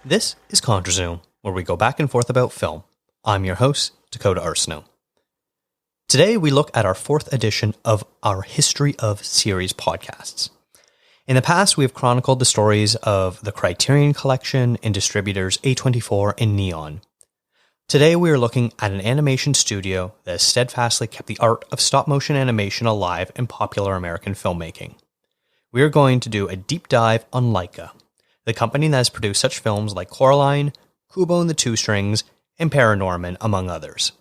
This is ContraZoom, where we go back and forth about film. I'm your host, Dakota Arsenault. Today we look at our fourth edition of our History of series podcasts. In the past, we have chronicled the stories of the Criterion Collection and distributors A24 and Neon. Today we are looking at an animation studio that has steadfastly kept the art of stop-motion animation alive in popular American filmmaking. We are going to do a deep dive on Laika, the company that has produced such films like Coraline, Kubo and the Two Strings, and Paranorman, among others.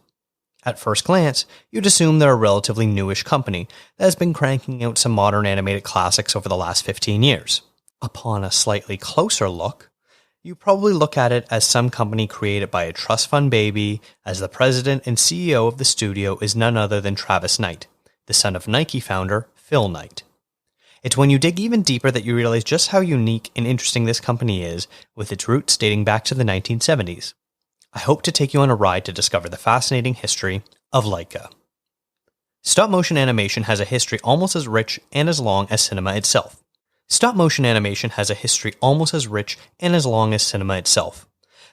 At first glance, you'd assume they're a relatively newish company that has been cranking out some modern animated classics over the last 15 years. Upon a slightly closer look, you probably look at it as some company created by a trust fund baby, as the president and CEO of the studio is none other than Travis Knight, the son of Nike founder Phil Knight. It's when you dig even deeper that you realize just how unique and interesting this company is, with its roots dating back to the 1970s. I hope to take you on a ride to discover the fascinating history of Laika. Stop-motion animation has a history almost as rich and as long as cinema itself. Stop-motion animation has a history almost as rich and as long as cinema itself.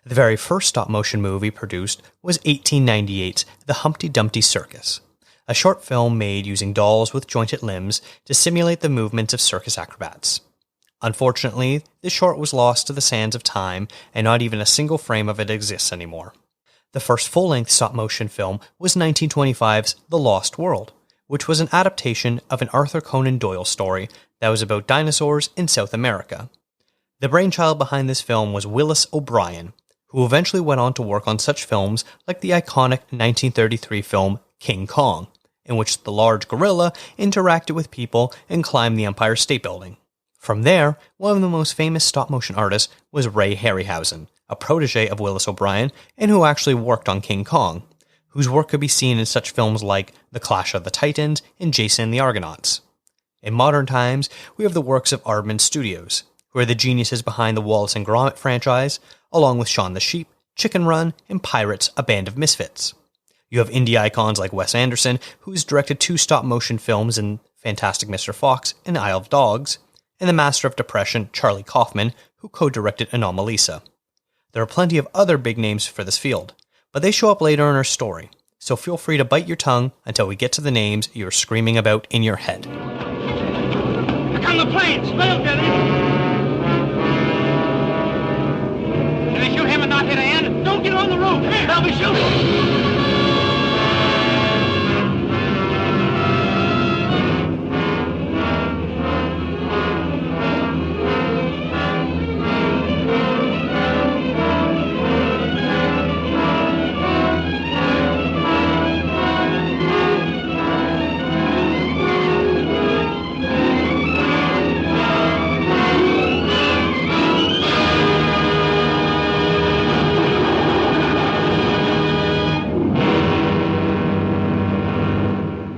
The very first stop-motion movie produced was 1898's The Humpty Dumpty Circus, a short film made using dolls with jointed limbs to simulate the movements of circus acrobats. Unfortunately, this short was lost to the sands of time, and not even a single frame of it exists anymore. The first full-length stop-motion film was 1925's The Lost World, which was an adaptation of an Arthur Conan Doyle story that was about dinosaurs in South America. The brainchild behind this film was Willis O'Brien, who eventually went on to work on such films like the iconic 1933 film King Kong, in which the large gorilla interacted with people and climbed the Empire State Building. From there, one of the most famous stop-motion artists was Ray Harryhausen, a protege of Willis O'Brien and who actually worked on King Kong, whose work could be seen in such films like The Clash of the Titans and Jason and the Argonauts. In modern times, we have the works of Aardman Studios, who are the geniuses behind the Wallace and Gromit franchise, along with Shaun the Sheep, Chicken Run, and Pirates, A Band of Misfits. You have indie icons like Wes Anderson, who's directed 2 stop-motion films in Fantastic Mr. Fox and Isle of Dogs, and the master of depression, Charlie Kaufman, who co-directed Anomalisa. There are plenty of other big names for this field, but they show up later in our story, so feel free to bite your tongue until we get to the names you're screaming about in your head. Here come the planes! Let them get it! Can they shoot him and not hit Ann? Don't get on the roof! They'll be shooting!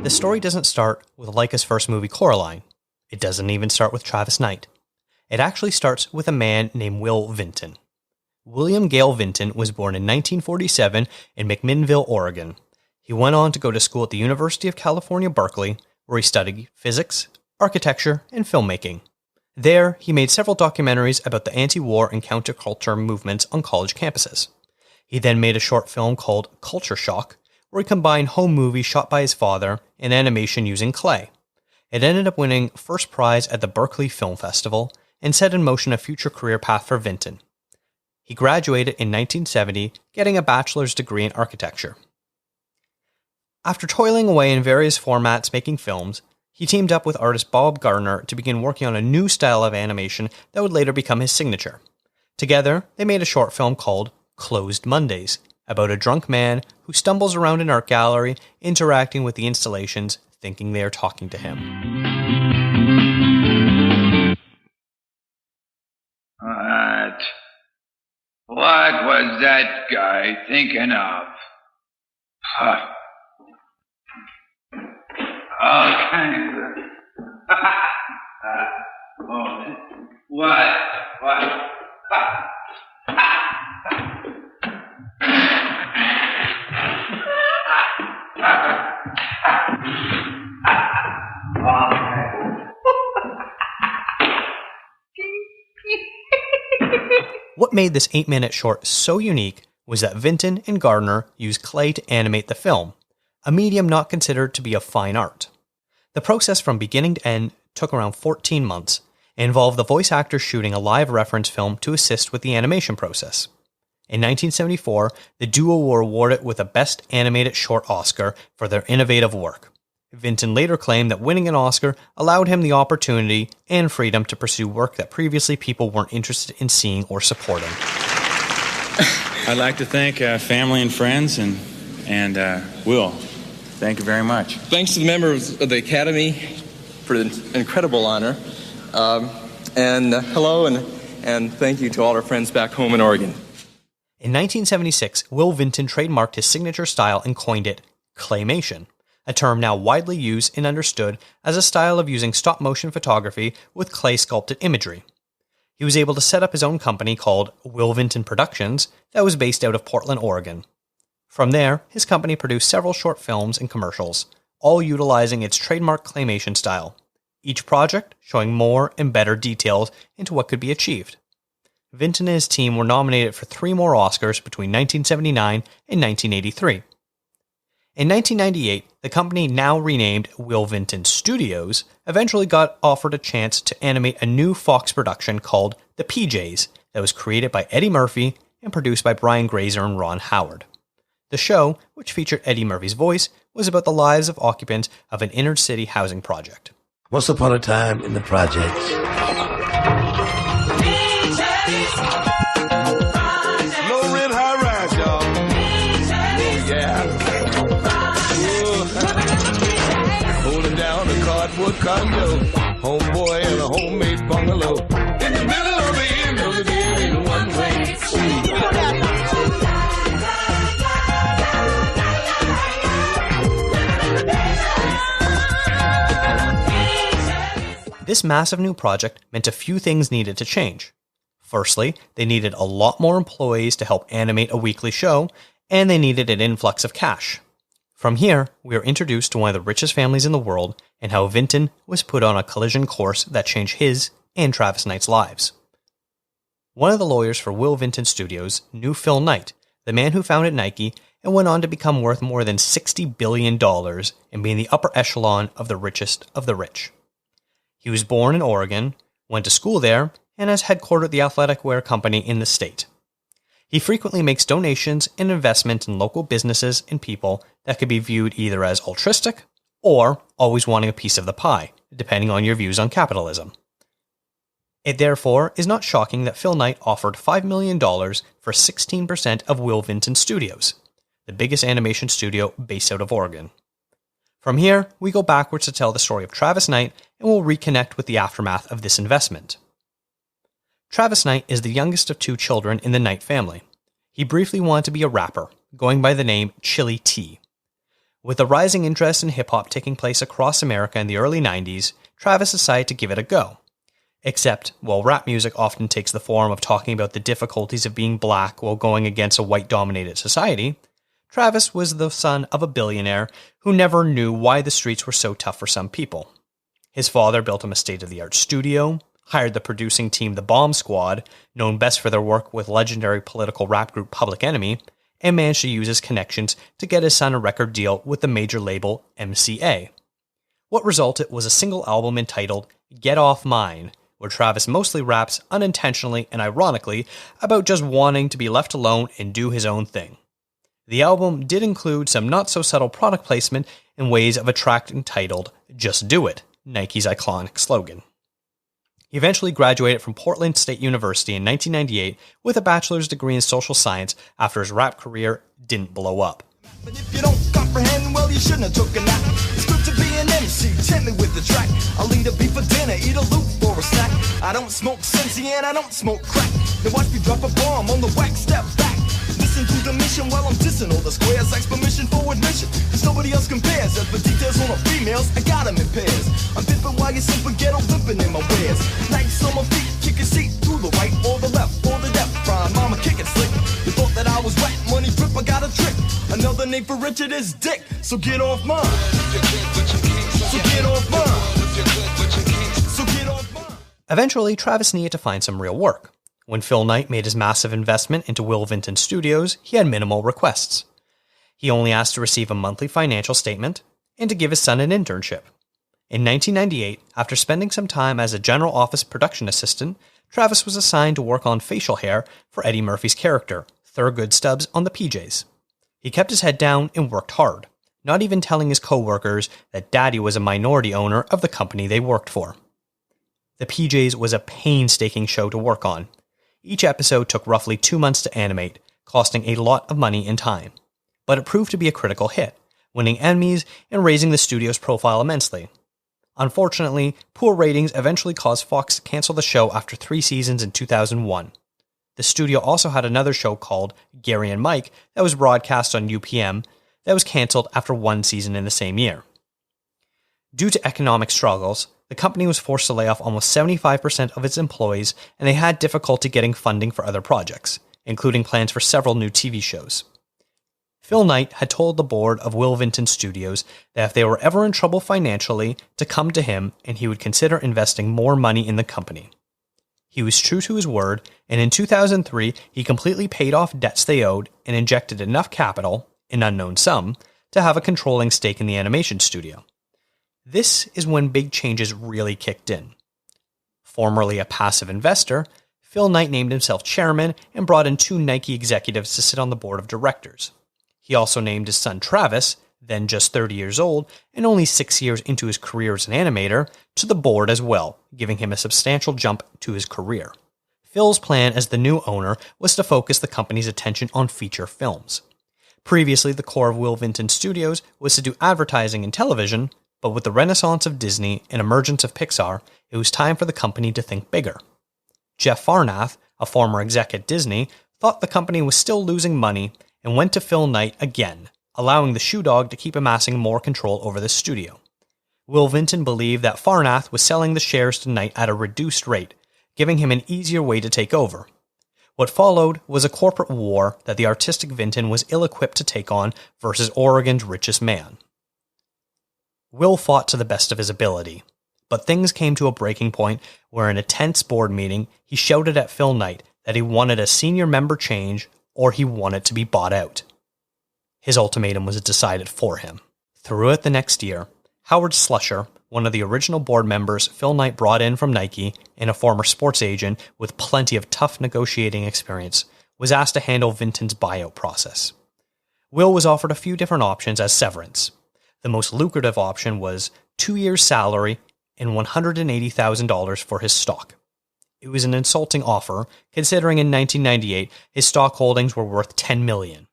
The story doesn't start with Laika's first movie, Coraline. It doesn't even start with Travis Knight. It actually starts with a man named Will Vinton. William Gale Vinton was born in 1947 in McMinnville, Oregon. He went on to go to school at the University of California, Berkeley, where he studied physics, architecture, and filmmaking. There, he made several documentaries about the anti-war and counterculture movements on college campuses. He then made a short film called Culture Shock, where he combined home movies shot by his father and animation using clay. It ended up winning first prize at the Berkeley Film Festival and set in motion a future career path for Vinton. He graduated in 1970, getting a bachelor's degree in architecture. After toiling away in various formats making films, he teamed up with artist Bob Gardner to begin working on a new style of animation that would later become his signature. Together, they made a short film called Closed Mondays, about a drunk man who stumbles around an art gallery, interacting with the installations, thinking they are talking to him. What was that guy thinking of? Huh. All kinds of... oh, what? What made this 8-minute short so unique was that Vinton and Gardner used clay to animate the film, a medium not considered to be of fine art. The process from beginning to end took around 14 months and involved the voice actors shooting a live reference film to assist with the animation process. In 1974, the duo were awarded with a Best Animated Short Oscar for their innovative work. Vinton later claimed that winning an Oscar allowed him the opportunity and freedom to pursue work that previously people weren't interested in seeing or supporting. I'd like to thank family and friends and Will. Thank you very much. Thanks to the members of the Academy for the incredible honor. Hello and thank you to all our friends back home in Oregon. In 1976, Will Vinton trademarked his signature style and coined it claymation, a term now widely used and understood as a style of using stop-motion photography with clay-sculpted imagery. He was able to set up his own company called Will Vinton Productions that was based out of Portland, Oregon. From there, his company produced several short films and commercials, all utilizing its trademark claymation style, each project showing more and better details into what could be achieved. Vinton and his team were nominated for 3 more Oscars between 1979 and 1983. In 1998, the company, now renamed Will Vinton Studios, eventually got offered a chance to animate a new Fox production called The PJs that was created by Eddie Murphy and produced by Brian Grazer and Ron Howard. The show, which featured Eddie Murphy's voice, was about the lives of occupants of an inner-city housing project. Once upon a time in the projects. Low rent, high rise, y'all. Yeah. Holding down a cardboard condo, homeboy and a homemade bungalow. In the middle of the end of the day, in one way. This massive new project meant a few things needed to change. Firstly, they needed a lot more employees to help animate a weekly show, and they needed an influx of cash. From here, we are introduced to one of the richest families in the world and how Vinton was put on a collision course that changed his and Travis Knight's lives. One of the lawyers for Will Vinton Studios knew Phil Knight, the man who founded Nike and went on to become worth more than $60 billion and be in the upper echelon of the richest of the rich. He was born in Oregon, went to school there, and has headquartered the athletic wear company in the state. He frequently makes donations and investments in local businesses and people that could be viewed either as altruistic or always wanting a piece of the pie, depending on your views on capitalism. It therefore is not shocking that Phil Knight offered $5 million for 16% of Will Vinton Studios, the biggest animation studio based out of Oregon. From here, we go backwards to tell the story of Travis Knight and we'll reconnect with the aftermath of this investment. Travis Knight is the youngest of 2 children in the Knight family. He briefly wanted to be a rapper, going by the name Chili T. With a rising interest in hip-hop taking place across America in the early 90s, Travis decided to give it a go. Except, while rap music often takes the form of talking about the difficulties of being black while going against a white-dominated society, Travis was the son of a billionaire who never knew why the streets were so tough for some people. His father built him a state-of-the-art studio, hired the producing team The Bomb Squad, known best for their work with legendary political rap group Public Enemy, and managed to use his connections to get his son a record deal with the major label MCA. What resulted was a single album entitled Get Off Mine, where Travis mostly raps unintentionally and ironically about just wanting to be left alone and do his own thing. The album did include some not-so-subtle product placement in ways of a track entitled Just Do It, Nike's iconic slogan. He eventually graduated from Portland State University in 1998 with a bachelor's degree in social science after his rap career didn't blow up. But if you don't comprehend, well, you shouldn't have took a nap. It's good to be an MC, tempt me with the track. I'll eat a beef for dinner, eat a loop for a snack. I don't smoke Cincy and I don't smoke crack. Then watch me drop a bomb on the wax, step back. Listen to the mission while I'm dissing all the squares. Ask permission for admission, cause nobody else compares. As for details on the females, I got them in pairs. I'm pimping while you simple ghetto limping in my wares. Nights on my feet, kick a seat to the right or the left or the depth. Prime mama kicking slick. You thought that I was wet, money grip, I got a trick. Another name for Richard is Dick, so get off mine. So get off mine. So get off mine. Eventually, Travis needed to find some real work. When Phil Knight made his massive investment into Will Vinton Studios, he had minimal requests. He only asked to receive a monthly financial statement and to give his son an internship. In 1998, after spending some time as a general office production assistant, Travis was assigned to work on facial hair for Eddie Murphy's character, Thurgood Stubbs, on the PJs. He kept his head down and worked hard, not even telling his co-workers that Daddy was a minority owner of the company they worked for. The PJs was a painstaking show to work on. Each episode took roughly 2 months to animate, costing a lot of money and time. But it proved to be a critical hit, winning Emmys and raising the studio's profile immensely. Unfortunately, poor ratings eventually caused Fox to cancel the show after 3 seasons in 2001. The studio also had another show called Gary and Mike that was broadcast on UPN that was cancelled after 1 season in the same year. Due to economic struggles, the company was forced to lay off almost 75% of its employees, and they had difficulty getting funding for other projects, including plans for several new TV shows. Phil Knight had told the board of Will Vinton Studios that if they were ever in trouble financially, to come to him and he would consider investing more money in the company. He was true to his word, and in 2003 he completely paid off debts they owed and injected enough capital, an unknown sum, to have a controlling stake in the animation studio. This is when big changes really kicked in. Formerly a passive investor, Phil Knight named himself chairman and brought in 2 Nike executives to sit on the board of directors. He also named his son Travis, then just 30 years old and only 6 years into his career as an animator, to the board as well, giving him a substantial jump to his career. Phil's plan as the new owner was to focus the company's attention on feature films. Previously, the core of Will Vinton Studios was to do advertising and television, but with the renaissance of Disney and emergence of Pixar, it was time for the company to think bigger. Jeff Farnath, a former exec at Disney, thought the company was still losing money and went to Phil Knight again, allowing the shoe dog to keep amassing more control over the studio. Will Vinton believed that Farnath was selling the shares to Knight at a reduced rate, giving him an easier way to take over. What followed was a corporate war that the artistic Vinton was ill-equipped to take on versus Oregon's richest man. Will fought to the best of his ability, but things came to a breaking point where in a tense board meeting, he shouted at Phil Knight that he wanted a senior member change or he wanted to be bought out. His ultimatum was decided for him. Throughout the next year, Howard Slusher, one of the original board members Phil Knight brought in from Nike and a former sports agent with plenty of tough negotiating experience, was asked to handle Vinton's buyout process. Will was offered a few different options as severance. The most lucrative option was 2 years' salary and $180,000 for his stock. It was an insulting offer, considering in 1998 his stock holdings were worth $10 million.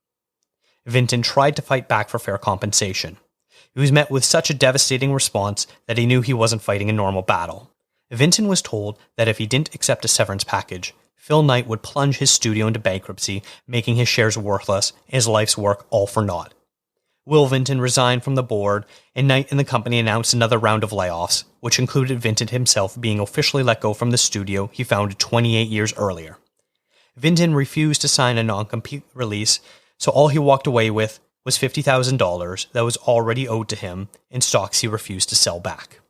Vinton tried to fight back for fair compensation. He was met with such a devastating response that he knew he wasn't fighting a normal battle. Vinton was told that if he didn't accept a severance package, Phil Knight would plunge his studio into bankruptcy, making his shares worthless and his life's work all for naught. Will Vinton resigned from the board, and Knight and the company announced another round of layoffs, which included Vinton himself being officially let go from the studio he founded 28 years earlier. Vinton refused to sign a non-compete release, so all he walked away with was $50,000 that was already owed to him in stocks he refused to sell back.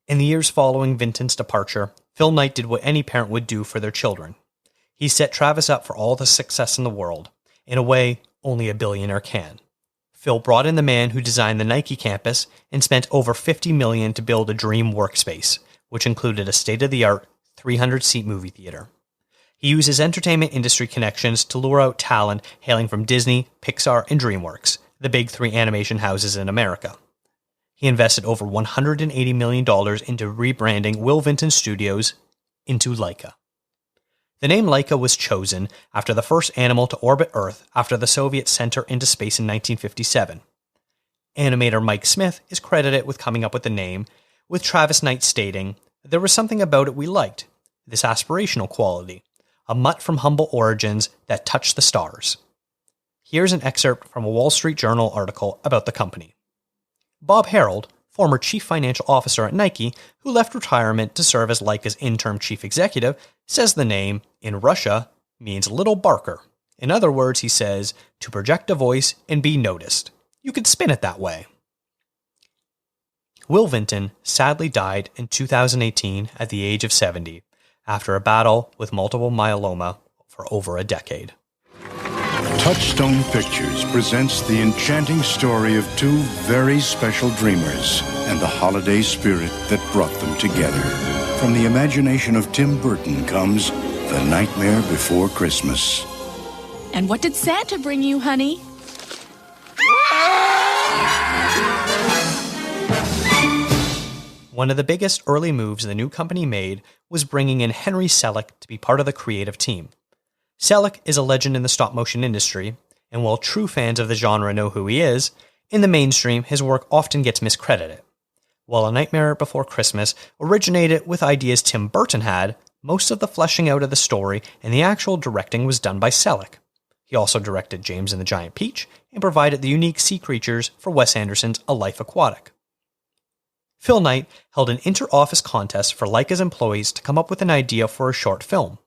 In the years following Vinton's departure, Phil Knight did what any parent would do for their children. He set Travis up for all the success in the world, in a way only a billionaire can. Phil brought in the man who designed the Nike campus and spent over $50 million to build a dream workspace, which included a state-of-the-art 300-seat movie theater. He used his entertainment industry connections to lure out talent hailing from Disney, Pixar, and DreamWorks, the big 3 animation houses in America. He invested over $180 million into rebranding Will Vinton Studios into Laika. The name Laika was chosen after the first animal to orbit Earth after the Soviets sent her into space in 1957. Animator Mike Smith is credited with coming up with the name, with Travis Knight stating, "There was something about it we liked, this aspirational quality, a mutt from humble origins that touched the stars." Here's an excerpt from a Wall Street Journal article about the company. Bob Harold, former chief financial officer at Nike, who left retirement to serve as Laika's interim chief executive, says the name, in Russia, means little barker. In other words, he says, to project a voice and be noticed. You could spin it that way. Will Vinton sadly died in 2018 at the age of 70, after a battle with multiple myeloma for over a decade. Touchstone Pictures presents the enchanting story of two very special dreamers and the holiday spirit that brought them together. From the imagination of Tim Burton comes The Nightmare Before Christmas. And what did Santa bring you, honey? One of the biggest early moves the new company made was bringing in Henry Selick to be part of the creative team. Selick is a legend in the stop-motion industry, and while true fans of the genre know who he is, in the mainstream his work often gets miscredited. While A Nightmare Before Christmas originated with ideas Tim Burton had, most of the fleshing out of the story and the actual directing was done by Selick. He also directed James and the Giant Peach and provided the unique sea creatures for Wes Anderson's A Life Aquatic. Phil Knight held an inter-office contest for Laika's employees to come up with an idea for a short film.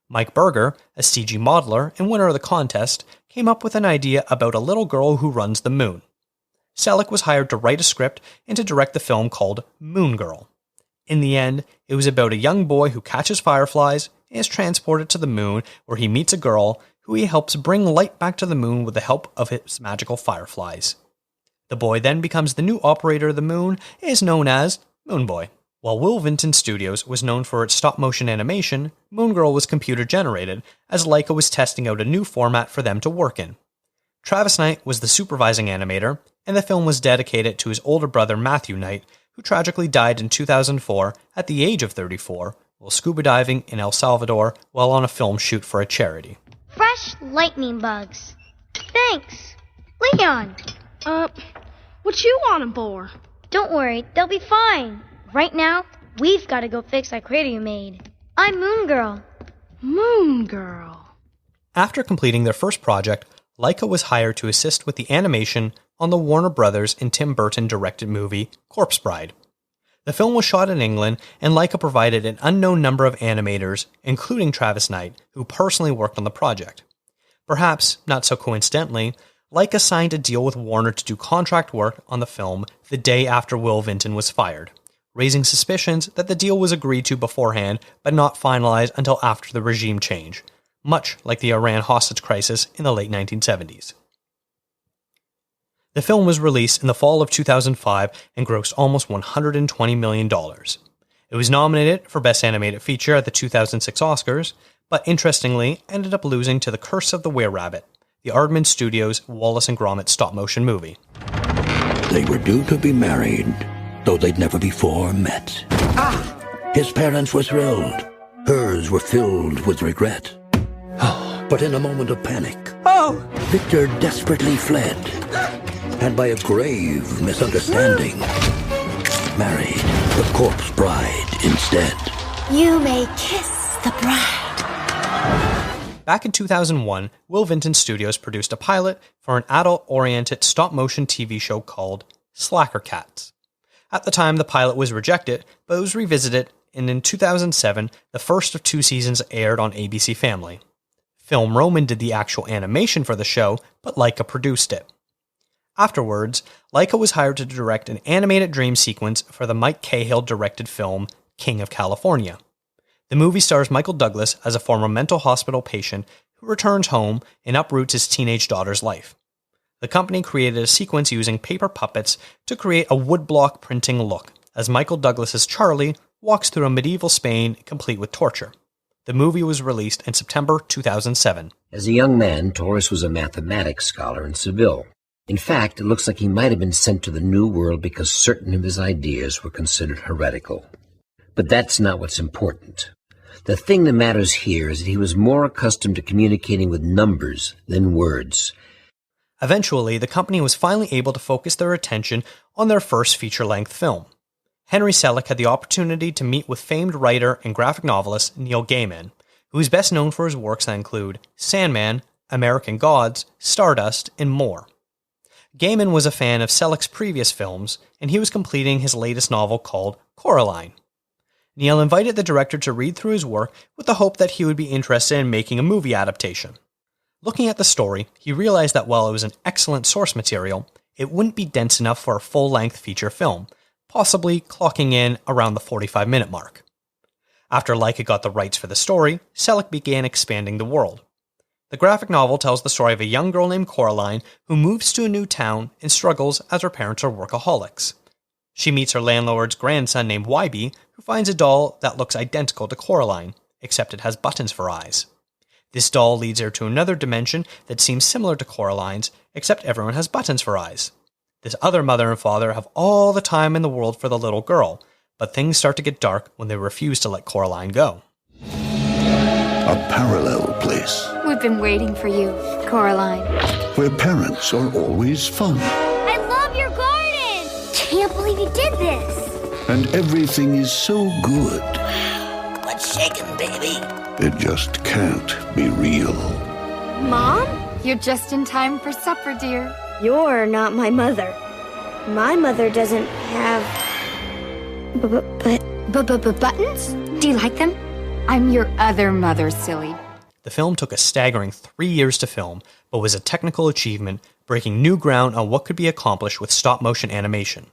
Mike Berger, a CG modeler and winner of the contest, came up with an idea about a little girl who runs the moon. Selick was hired to write a script and to direct the film called Moon Girl. In the end, it was about a young boy who catches fireflies and is transported to the moon where he meets a girl who he helps bring light back to the moon with the help of his magical fireflies. The boy then becomes the new operator of the moon and is known as Moon Boy. While Will Vinton Studios was known for its stop-motion animation, Moon Girl was computer-generated, as Laika was testing out a new format for them to work in. Travis Knight was the supervising animator, and the film was dedicated to his older brother Matthew Knight, who tragically died in 2004 at the age of 34 while scuba diving in El Salvador while on a film shoot for a charity. Fresh lightning bugs. Thanks. Leon! What you want 'em for? Don't worry, they'll be fine. Right now, we've got to go fix that crater you made. I'm Moon Girl. Moon Girl. After completing their first project, Laika was hired to assist with the animation on the Warner Brothers and Tim Burton directed movie Corpse Bride. The film was shot in England, and Laika provided an unknown number of animators, including Travis Knight, who personally worked on the project. Perhaps, not so coincidentally, Laika signed a deal with Warner to do contract work on the film the day after Will Vinton was fired, raising suspicions that the deal was agreed to beforehand but not finalized until after the regime change, much like the Iran hostage crisis in the late 1970s. The film was released in the fall of 2005 and grossed almost $120 million. It was nominated for Best Animated Feature at the 2006 Oscars, but interestingly ended up losing to The Curse of the Were-Rabbit, the Aardman Studios' Wallace and Gromit stop-motion movie. They were due to be married, though they'd never before met. His parents were thrilled. Hers were filled with regret. But in a moment of panic, Victor desperately fled, and by a grave misunderstanding, married the corpse bride instead. You may kiss the bride. Back in 2001, Will Vinton Studios produced a pilot for an adult-oriented stop-motion TV show called Slacker Cats. At the time, the pilot was rejected, but it was revisited, and in 2007, the first of 2 seasons aired on ABC Family. Film Roman did the actual animation for the show, but Laika produced it. Afterwards, Laika was hired to direct an animated dream sequence for the Mike Cahill-directed film King of California. The movie stars Michael Douglas as a former mental hospital patient who returns home and uproots his teenage daughter's life. The company created a sequence using paper puppets to create a woodblock printing look, as Michael Douglas's Charlie walks through a medieval Spain complete with torture. The movie was released in September 2007. As a young man, Torres was a mathematics scholar in Seville. In fact, it looks like he might have been sent to the New World because certain of his ideas were considered heretical. But that's not what's important. The thing that matters here is that he was more accustomed to communicating with numbers than words. Eventually, the company was finally able to focus their attention on their first feature-length film. Henry Selick had the opportunity to meet with famed writer and graphic novelist Neil Gaiman, who is best known for his works that include Sandman, American Gods, Stardust, and more. Gaiman was a fan of Selick's previous films, and he was completing his latest novel called Coraline. Neil invited the director to read through his work with the hope that he would be interested in making a movie adaptation. Looking at the story, he realized that while it was an excellent source material, it wouldn't be dense enough for a full-length feature film, possibly clocking in around the 45-minute mark. After Laika got the rights for the story, Selleck began expanding the world. The graphic novel tells the story of a young girl named Coraline who moves to a new town and struggles as her parents are workaholics. She meets her landlord's grandson named Wybie, who finds a doll that looks identical to Coraline, except it has buttons for eyes. This doll leads her to another dimension that seems similar to Coraline's, except everyone has buttons for eyes. This other mother and father have all the time in the world for the little girl, but things start to get dark when they refuse to let Coraline go. A parallel place We've been waiting for you, Coraline. where parents are always fun I love your garden! Can't believe you did this! and everything is so good What's shaking, baby? it just can't be real. Mom? You're just in time for supper, dear. You're not my mother. My mother doesn't have... Buttons? Do you like them? I'm your other mother, silly. The film took a staggering 3 years to film, but was a technical achievement, breaking new ground on what could be accomplished with stop-motion animation.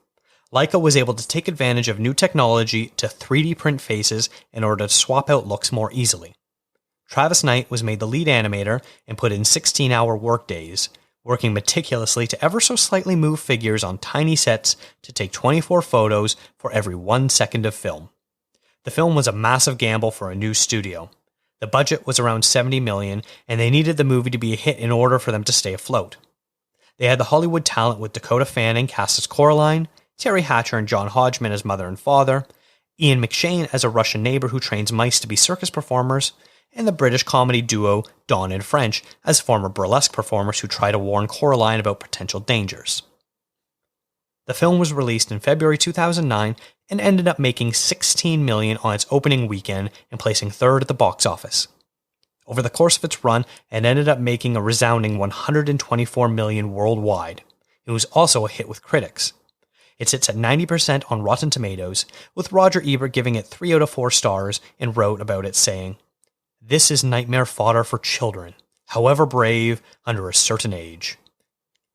Laika was able to take advantage of new technology to 3D print faces in order to swap out looks more easily. Travis Knight was made the lead animator and put in 16-hour workdays, working meticulously to ever so slightly move figures on tiny sets to take 24 photos for every 1 second of film. The film was a massive gamble for a new studio. The budget was around $70 million, and they needed the movie to be a hit in order for them to stay afloat. They had the Hollywood talent with Dakota Fanning cast as Coraline, Terry Hatcher and John Hodgman as mother and father, Ian McShane as a Russian neighbor who trains mice to be circus performers, and the British comedy duo Dawn and French as former burlesque performers who try to warn Coraline about potential dangers. The film was released in February 2009 and ended up making $16 million on its opening weekend and placing third at the box office. Over the course of its run, it ended up making a resounding $124 million worldwide. It was also a hit with critics. It sits at 90% on Rotten Tomatoes, with Roger Ebert giving it 3 out of 4 stars and wrote about it saying, "This is nightmare fodder for children, however brave, under a certain age."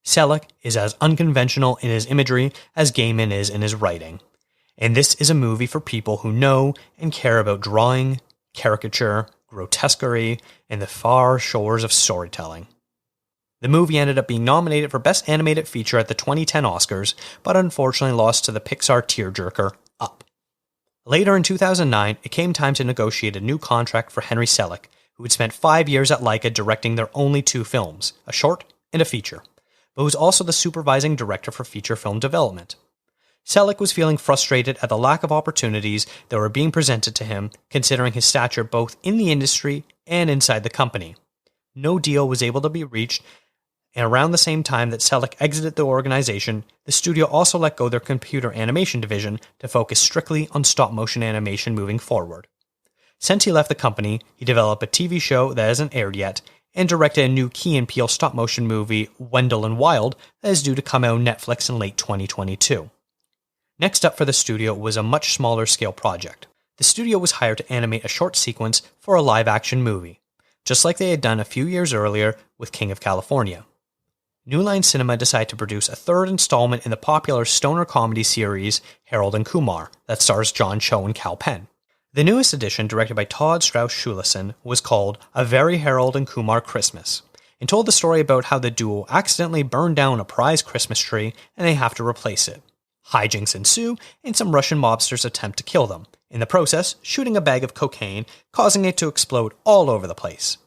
Selleck is as unconventional in his imagery as Gaiman is in his writing, and this is a movie for people who know and care about drawing, caricature, grotesquerie, and the far shores of storytelling. The movie ended up being nominated for Best Animated Feature at the 2010 Oscars, but unfortunately lost to the Pixar tearjerker Up. Later in 2009, it came time to negotiate a new contract for Henry Selick, who had spent 5 years at Laika directing their only 2 films, a short and a feature, but was also the supervising director for feature film development. Selick was feeling frustrated at the lack of opportunities that were being presented to him, considering his stature both in the industry and inside the company. No deal was able to be reached, and around the same time that Selick exited the organization, the studio also let go their computer animation division to focus strictly on stop-motion animation moving forward. Since he left the company, he developed a TV show that hasn't aired yet, and directed a new Key and Peele stop-motion movie, Wendell and Wild, that is due to come out on Netflix in late 2022. Next up for the studio was a much smaller scale project. The studio was hired to animate a short sequence for a live-action movie, just like they had done a few years earlier with King of California. New Line Cinema decided to produce a third installment in the popular stoner comedy series Harold and Kumar that stars John Cho and Kal Penn. The newest edition, directed by Todd Strauss-Schulesen, was called A Very Harold and Kumar Christmas, and told the story about how the duo accidentally burned down a prized Christmas tree and they have to replace it. Hijinks ensue, and some Russian mobsters attempt to kill them, in the process shooting a bag of cocaine, causing it to explode all over the place.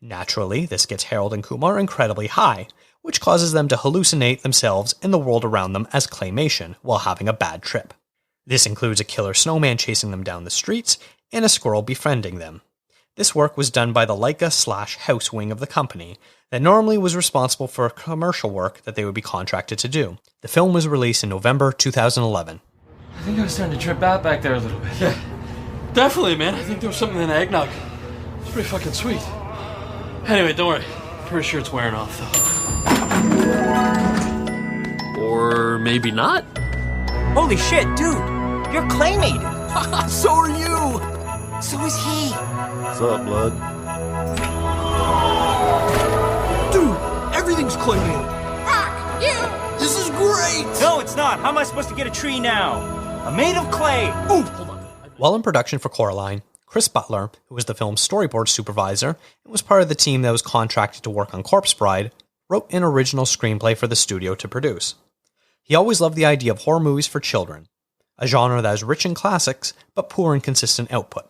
Naturally, this gets Harold and Kumar incredibly high, which causes them to hallucinate themselves and the world around them as claymation while having a bad trip. This includes a killer snowman chasing them down the streets and a squirrel befriending them. This work was done by the Laika/House wing of the company that normally was responsible for commercial work that they would be contracted to do. The film was released in November 2011. I think I was starting to trip out back there a little bit. Yeah, definitely, man. I think there was something in the eggnog. It's pretty fucking sweet. Anyway, don't worry. Pretty sure it's wearing off, though. Or maybe not? Holy shit, dude! You're claymated! So are you! So is he! What's up, blood? Dude, everything's claymated! Fuck you! This is great! No, it's not. How am I supposed to get a tree now? I'm made of clay! Ooh, hold on. While in production for Coraline, Chris Butler, who was the film's storyboard supervisor and was part of the team that was contracted to work on Corpse Bride, wrote an original screenplay for the studio to produce. He always loved the idea of horror movies for children, a genre that is rich in classics but poor in consistent output.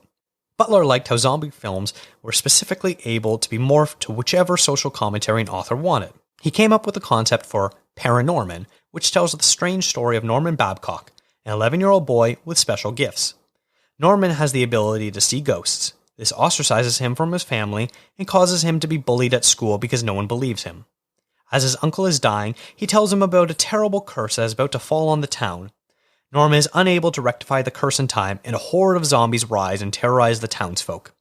Butler liked how zombie films were specifically able to be morphed to whichever social commentary an author wanted. He came up with the concept for Paranorman, which tells the strange story of Norman Babcock, an 11-year-old boy with special gifts. Norman has the ability to see ghosts. This ostracizes him from his family and causes him to be bullied at school because no one believes him. As his uncle is dying, he tells him about a terrible curse that is about to fall on the town. Norman is unable to rectify the curse in time, and a horde of zombies rise and terrorize the townsfolk.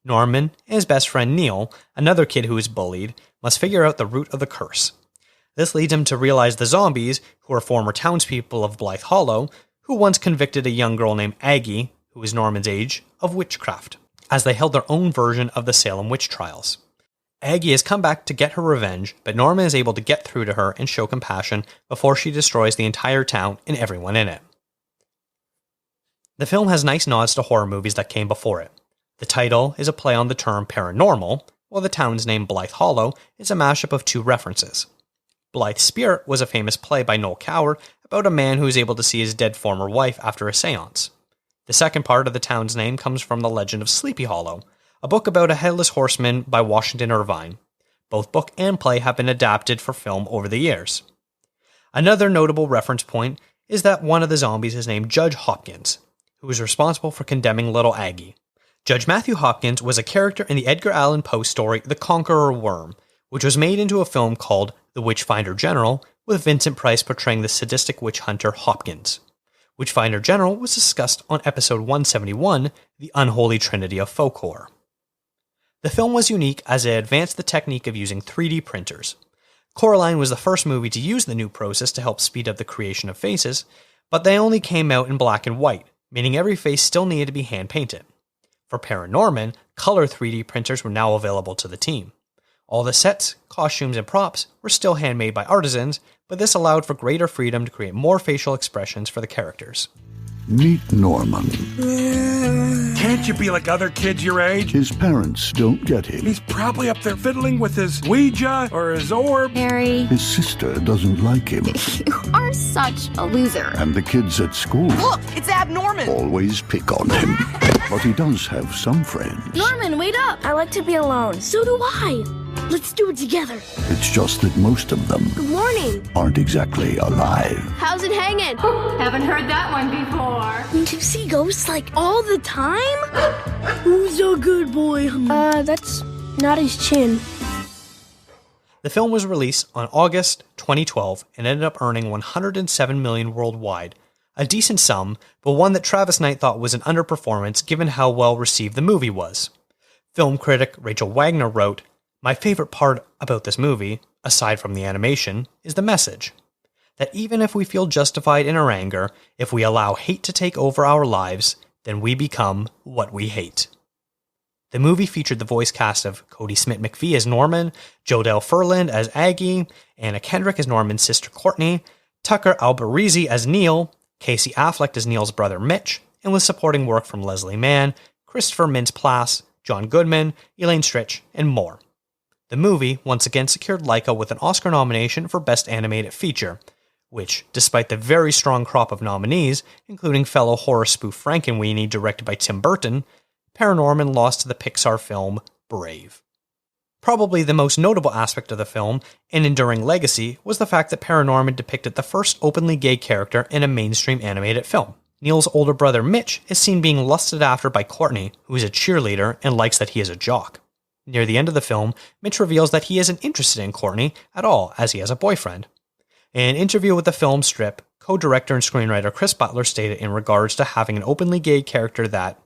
Norman and his best friend Neil, another kid who is bullied, must figure out the root of the curse. This leads him to realize the zombies, who are former townspeople of Blythe Hollow, who once convicted a young girl named Aggie, who is Norman's age, of witchcraft, as they held their own version of the Salem witch trials. Aggie has come back to get her revenge, but Norman is able to get through to her and show compassion before she destroys the entire town and everyone in it. The film has nice nods to horror movies that came before it. The title is a play on the term paranormal, while the town's name Blythe Hollow is a mashup of two references. Blythe Spirit was a famous play by Noel Coward about a man who is able to see his dead former wife after a seance. The second part of the town's name comes from the legend of Sleepy Hollow, a book about a headless horseman by Washington Irvine. Both book and play have been adapted for film over the years. Another notable reference point is that one of the zombies is named Judge Hopkins, who is responsible for condemning little Aggie. Judge Matthew Hopkins was a character in the Edgar Allan Poe story The Conqueror Worm, which was made into a film called The Witchfinder General, with Vincent Price portraying the sadistic witch hunter Hopkins. Witchfinder General was discussed on episode 171, The Unholy Trinity of Folk Horror. The film was unique as it advanced the technique of using 3D printers. Coraline was the first movie to use the new process to help speed up the creation of faces, but they only came out in black and white, meaning every face still needed to be hand-painted. For Paranorman, color 3D printers were now available to the team. All the sets, costumes, and props were still handmade by artisans, but this allowed for greater freedom to create more facial expressions for the characters. Meet Norman. Can't you be like other kids your age? His parents don't get him. He's probably up there fiddling with his Ouija or his orb. Harry. His sister doesn't like him. You are such a loser. And the kids at school... Look, it's Abnorman! ...always pick on him. But he does have some friends. Norman, wait up! I like to be alone. So do I. Let's do it together. It's just that most of them... Good morning. ...aren't exactly alive. How's it hanging? Haven't heard that one before. Do you see ghosts like all the time? Who's a good boy? That's not his chin. The film was released on August 2012 and ended up earning $107 million worldwide. A decent sum, but one that Travis Knight thought was an underperformance given how well received the movie was. Film critic Rachel Wagner wrote, "My favorite part about this movie, aside from the animation, is the message. That even if we feel justified in our anger, if we allow hate to take over our lives, then we become what we hate." The movie featured the voice cast of Cody Smith-McPhee as Norman, Jodelle Ferland as Aggie, Anna Kendrick as Norman's sister Courtney, Tucker Albarese as Neil, Casey Affleck as Neil's brother Mitch, and with supporting work from Leslie Mann, Christopher Mintz-Plasse, John Goodman, Elaine Stritch, and more. The movie once again secured Laika with an Oscar nomination for Best Animated Feature, which, despite the very strong crop of nominees, including fellow horror spoof Frankenweenie directed by Tim Burton, Paranorman lost to the Pixar film Brave. Probably the most notable aspect of the film, and enduring legacy, was the fact that Paranorman depicted the first openly gay character in a mainstream animated film. Neil's older brother Mitch is seen being lusted after by Courtney, who is a cheerleader and likes that he is a jock. Near the end of the film, Mitch reveals that he isn't interested in Courtney at all, as he has a boyfriend. In an interview with the film strip, co-director and screenwriter Chris Butler stated in regards to having an openly gay character that,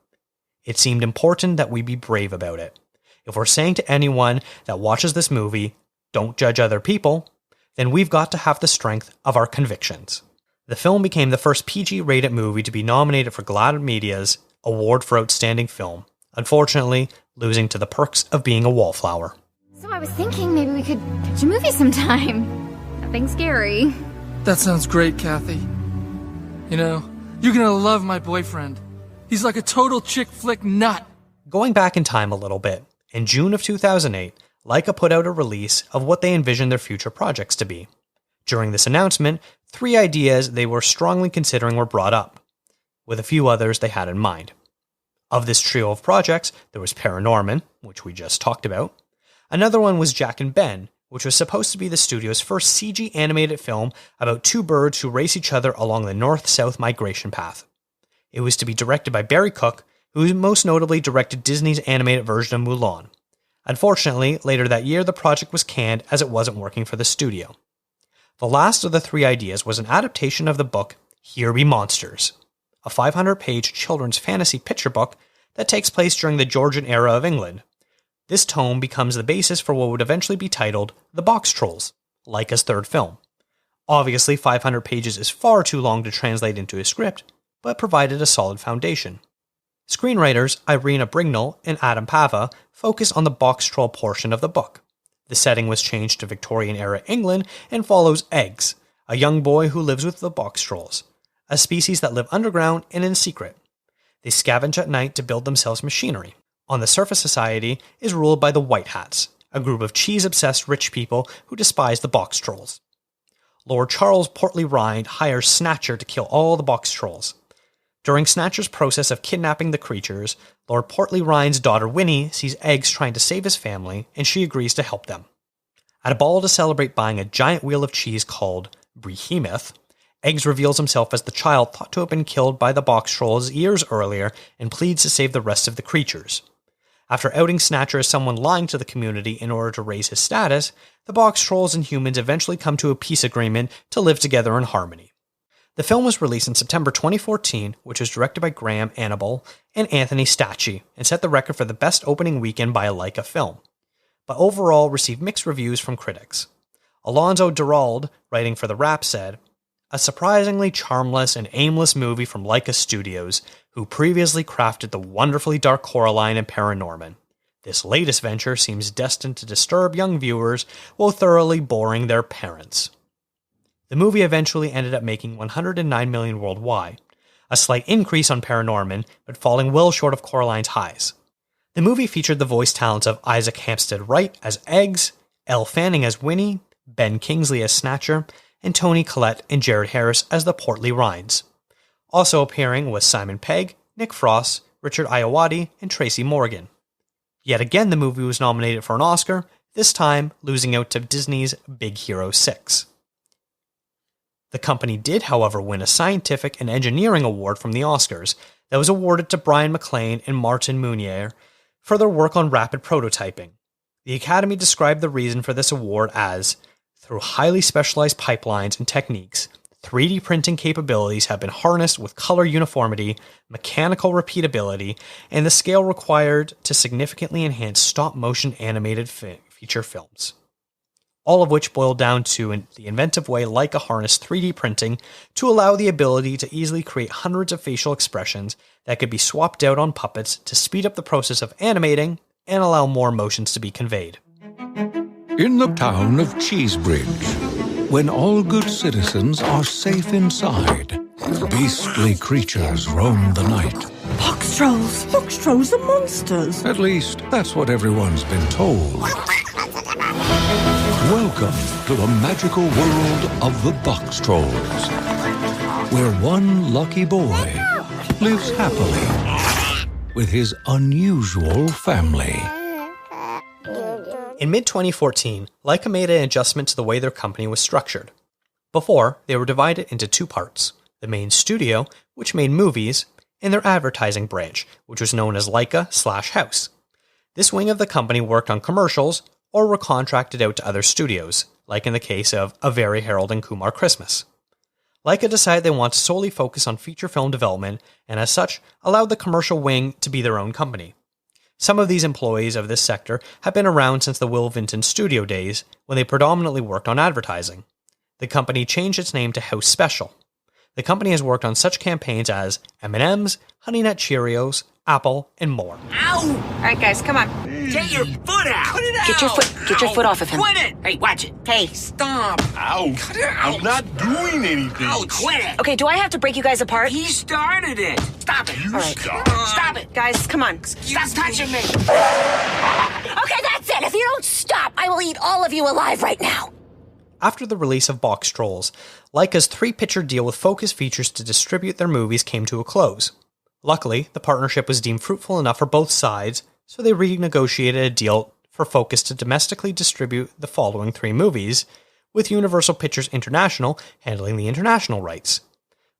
"It seemed important that we be brave about it. If we're saying to anyone that watches this movie, don't judge other people, then we've got to have the strength of our convictions." The film became the first PG-rated movie to be nominated for GLAAD Media's Award for Outstanding Film, unfortunately losing to The Perks of Being a Wallflower. So I was thinking maybe we could catch a movie sometime. Nothing scary. That sounds great, Kathy. You know, you're gonna love my boyfriend. He's like a total chick flick nut. Going back in time a little bit, in June of 2008, Laika put out a release of what they envisioned their future projects to be. During this announcement, 3 ideas they were strongly considering were brought up, with a few others they had in mind. Of this trio of projects, there was Paranorman, which we just talked about. Another one was Jack and Ben, which was supposed to be the studio's first CG animated film about 2 birds who race each other along the north-south migration path. It was to be directed by Barry Cook, who most notably directed Disney's animated version of Mulan. Unfortunately, later that year the project was canned as it wasn't working for the studio. The last of the 3 ideas was an adaptation of the book Here Be Monsters, a 500-page children's fantasy picture book that takes place during the Georgian era of England. This tome becomes the basis for what would eventually be titled The Box Trolls, Laika's 3rd film. Obviously, 500 pages is far too long to translate into a script, but provided a solid foundation. Screenwriters Irina Brignall and Adam Pava focus on the box troll portion of the book. The setting was changed to Victorian-era England and follows Eggs, a young boy who lives with the box trolls, a species that live underground and in secret. They scavenge at night to build themselves machinery. On the surface, society is ruled by the White Hats, a group of cheese-obsessed rich people who despise the box trolls. Lord Charles Portly Rind hires Snatcher to kill all the box trolls. During Snatcher's process of kidnapping the creatures, Lord Portly Rind's daughter Winnie sees Eggs trying to save his family, and she agrees to help them. At a ball to celebrate buying a giant wheel of cheese called Behemoth, Eggs reveals himself as the child thought to have been killed by the box trolls years earlier and pleads to save the rest of the creatures. After outing Snatcher as someone lying to the community in order to raise his status, the box trolls and humans eventually come to a peace agreement to live together in harmony. The film was released in September 2014, which was directed by Graham Annable and Anthony Stacchi, and set the record for the best opening weekend by a Laika film, but overall received mixed reviews from critics. Alonzo Durald, writing for The Wrap, said, "A surprisingly charmless and aimless movie from Laika Studios, who previously crafted the wonderfully dark Coraline and Paranorman. This latest venture seems destined to disturb young viewers while thoroughly boring their parents." The movie eventually ended up making $109 million worldwide, a slight increase on Paranorman, but falling well short of Coraline's highs. The movie featured the voice talents of Isaac Hampstead Wright as Eggs, Elle Fanning as Winnie, Ben Kingsley as Snatcher, and Toni Collette and Jared Harris as the Portly Rinds. Also appearing was Simon Pegg, Nick Frost, Richard Ayoade, and Tracy Morgan. Yet again the movie was nominated for an Oscar, this time losing out to Disney's Big Hero 6. The company did, however, win a Scientific and Engineering Award from the Oscars that was awarded to Brian McLean and Martin Munier for their work on rapid prototyping. The Academy described the reason for this award as, through highly specialized pipelines and techniques, 3D printing capabilities have been harnessed with color uniformity, mechanical repeatability, and the scale required to significantly enhance stop-motion animated feature films. All of which boiled down to the inventive way Laika harnessed 3D printing to allow the ability to easily create hundreds of facial expressions that could be swapped out on puppets to speed up the process of animating and allow more emotions to be conveyed. In the town of Cheesebridge, when all good citizens are safe inside, beastly creatures roam the night. Box trolls! Box trolls are monsters! At least, that's what everyone's been told. Welcome to the magical world of the Box Trolls, where one lucky boy lives happily with his unusual family. In mid-2014, Laika made an adjustment to the way their company was structured. Before, they were divided into 2 parts, the main studio, which made movies, and their advertising branch, which was known as Laika/House. This wing of the company worked on commercials, or were contracted out to other studios, like in the case of A Very Harold and Kumar Christmas. Laika decided they want to solely focus on feature film development, and as such, allowed the commercial wing to be their own company. Some of these employees of this sector have been around since the Will Vinton studio days, when they predominantly worked on advertising. The company changed its name to House Special. The company has worked on such campaigns as M&M's, Honey Nut Cheerios, Apple, and more. Ow! Alright guys, come on. Get your foot out! Put it out! Get your foot off of him. Quit it! Hey, watch it. Hey. Stop! Ow! Cut it out! I'm not doing anything. Oh, quit it! Okay, do I have to break you guys apart? He started it! Stop it! All right. Stop it! Guys, come on. Stop touching me! Okay, that's it. If you don't stop, I will eat all of you alive right now. After the release of Box Trolls, Laika's 3-picture deal with Focus Features to distribute their movies came to a close. Luckily, the partnership was deemed fruitful enough for both sides, so they renegotiated a deal for Focus to domestically distribute the following 3 movies, with Universal Pictures International handling the international rights.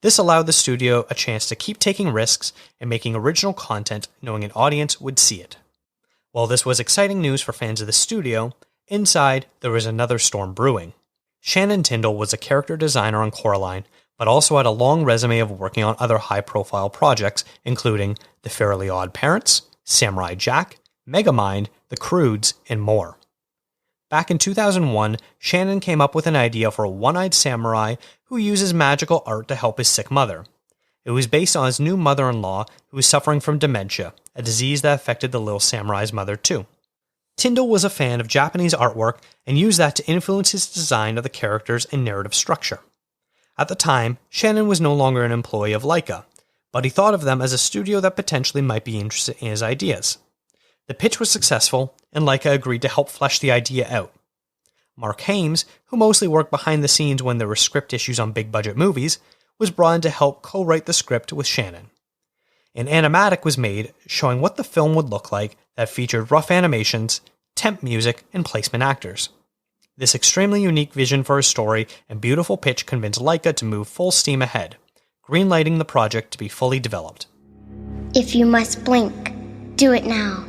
This allowed the studio a chance to keep taking risks and making original content knowing an audience would see it. While this was exciting news for fans of the studio, inside there was another storm brewing. Shannon Tyndall was a character designer on Coraline, but also had a long resume of working on other high-profile projects, including The Fairly Odd Parents, Samurai Jack, Megamind, The Croods, and more. Back in 2001, Shannon came up with an idea for a one-eyed samurai who uses magical art to help his sick mother. It was based on his new mother-in-law who was suffering from dementia, a disease that affected the little samurai's mother too. Tyndall was a fan of Japanese artwork and used that to influence his design of the characters and narrative structure. At the time, Shannon was no longer an employee of Laika, but he thought of them as a studio that potentially might be interested in his ideas. The pitch was successful, and Laika agreed to help flesh the idea out. Mark Hames, who mostly worked behind the scenes when there were script issues on big-budget movies, was brought in to help co-write the script with Shannon. An animatic was made showing what the film would look like that featured rough animations, temp music, and placement actors. This extremely unique vision for a story and beautiful pitch convinced Laika to move full steam ahead, greenlighting the project to be fully developed. If you must blink, do it now.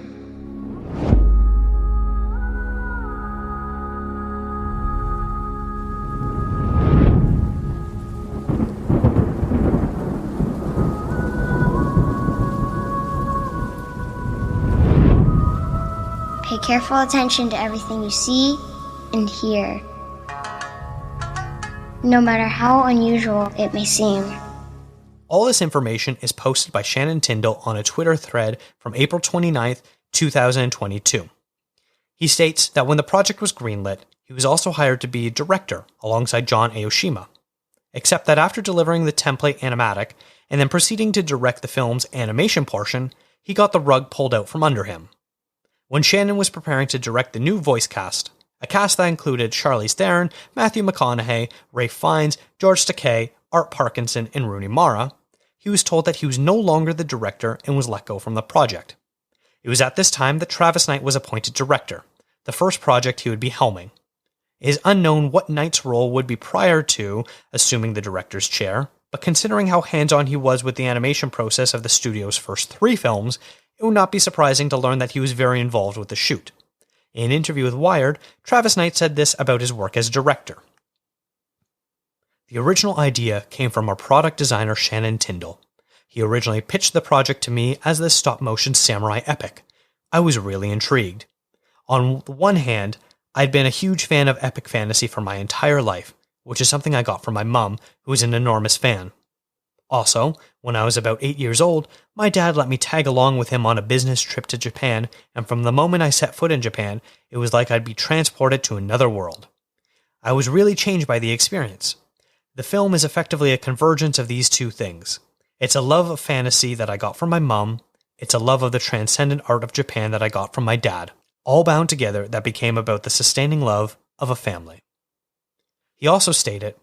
Pay careful attention to everything you see and hear, no matter how unusual it may seem. All this information is posted by Shannon Tyndall on a Twitter thread from April 29th, 2022. He states that when the project was greenlit, he was also hired to be a director alongside John Aoshima, except that after delivering the template animatic and then proceeding to direct the film's animation portion, he got the rug pulled out from under him. When Shannon was preparing to direct the new voice cast, a cast that included Charlize Theron, Matthew McConaughey, Ralph Fiennes, George Takei, Art Parkinson, and Rooney Mara, he was told that he was no longer the director and was let go from the project. It was at this time that Travis Knight was appointed director, the first project he would be helming. It is unknown what Knight's role would be prior to assuming the director's chair, but considering how hands-on he was with the animation process of the studio's first 3 films, it would not be surprising to learn that he was very involved with the shoot. In an interview with Wired, Travis Knight said this about his work as director. The original idea came from our product designer Shannon Tyndall. He originally pitched the project to me as this stop-motion samurai epic. I was really intrigued. On the one hand, I'd been a huge fan of epic fantasy for my entire life, which is something I got from my mum, who is an enormous fan. Also, when I was about 8 years old, my dad let me tag along with him on a business trip to Japan, and from the moment I set foot in Japan, it was like I'd be transported to another world. I was really changed by the experience. The film is effectively a convergence of these 2 things. It's a love of fantasy that I got from my mum, it's a love of the transcendent art of Japan that I got from my dad, all bound together that became about the sustaining love of a family. He also stated,